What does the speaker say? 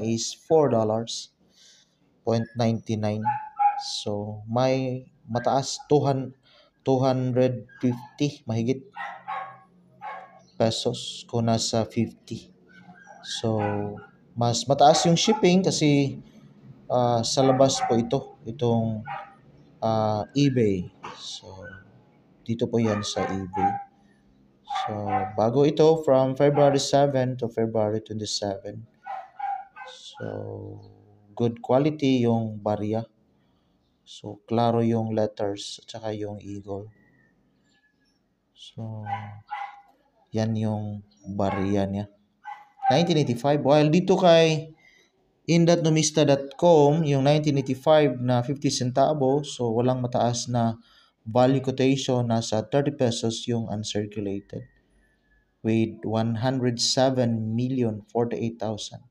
is $4.99. So, may mataas 250 mahigit pesos kung nasa 50. So, mas mataas yung shipping kasi sa labas po itong eBay. So, dito po yan sa eBay. So, bago ito from February 7 to February 27. So, good quality yung barya. So, klaro yung letters at saka yung eagle. So, yan yung barya niya. 1985. While dito kay in.numista.com, yung 1985 na 50 centavo, so walang mataas na value quotation, nasa 30 pesos yung uncirculated with 107,048,000.